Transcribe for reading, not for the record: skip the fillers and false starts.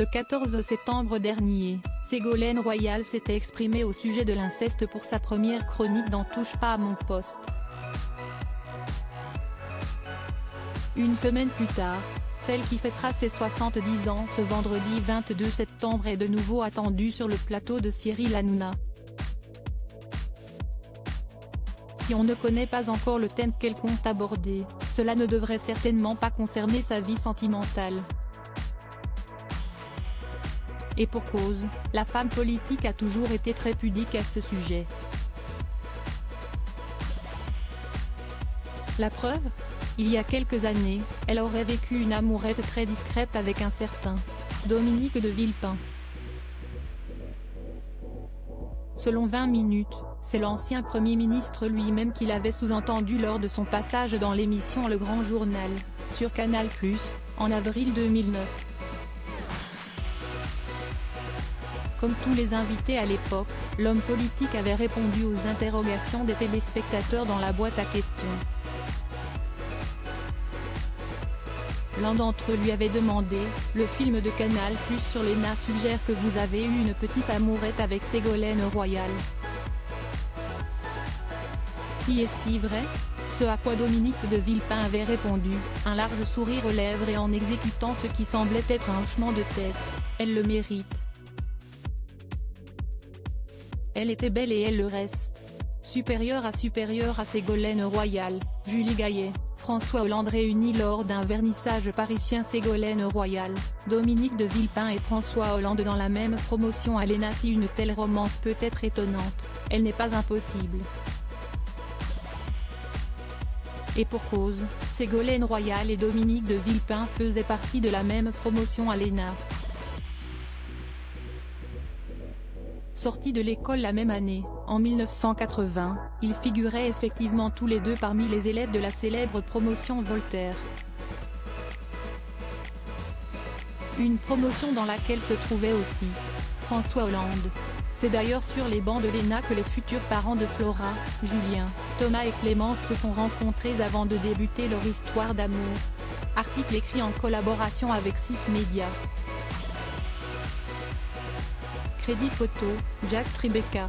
Le 14 septembre dernier, Ségolène Royal s'était exprimée au sujet de l'inceste pour sa première chronique dans Touche pas à mon poste. Une semaine plus tard, celle qui fêtera ses 70 ans ce vendredi 22 septembre est de nouveau attendue sur le plateau de Cyril Hanouna. Si on ne connaît pas encore le thème qu'elle compte aborder, cela ne devrait certainement pas concerner sa vie sentimentale. Et pour cause, la femme politique a toujours été très pudique à ce sujet. La preuve ? Il y a quelques années, elle aurait vécu une amourette très discrète avec un certain Dominique de Villepin. Selon 20 minutes, c'est l'ancien Premier ministre lui-même qui l'avait sous-entendu lors de son passage dans l'émission Le Grand Journal, sur Canal+, en avril 2009. Comme tous les invités à l'époque, l'homme politique avait répondu aux interrogations des téléspectateurs dans la boîte à questions. L'un d'entre eux lui avait demandé « Le film de Canal+ sur l'ENA suggère que vous avez eu une petite amourette avec Ségolène Royal. Si est-ce vrai ?» Ce à quoi Dominique de Villepin avait répondu, un large sourire aux lèvres et en exécutant ce qui semblait être un hochement de tête « Elle le mérite. Elle était belle et elle le reste. » Supérieure à Ségolène Royal, Julie Gaillet, François Hollande réunis lors d'un vernissage parisien. Ségolène Royal, Dominique de Villepin et François Hollande dans la même promotion à l'ENA. Si une telle romance peut être étonnante, elle n'est pas impossible. Et pour cause, Ségolène Royal et Dominique de Villepin faisaient partie de la même promotion à l'ENA. Sortis de l'école la même année, en 1980, ils figuraient effectivement tous les deux parmi les élèves de la célèbre promotion Voltaire. Une promotion dans laquelle se trouvait aussi François Hollande. C'est d'ailleurs sur les bancs de l'ENA que les futurs parents de Flora, Julien, Thomas et Clémence se sont rencontrés avant de débuter leur histoire d'amour. Article écrit en collaboration avec 6 Médias. Crédit photo, Jack Tribeca.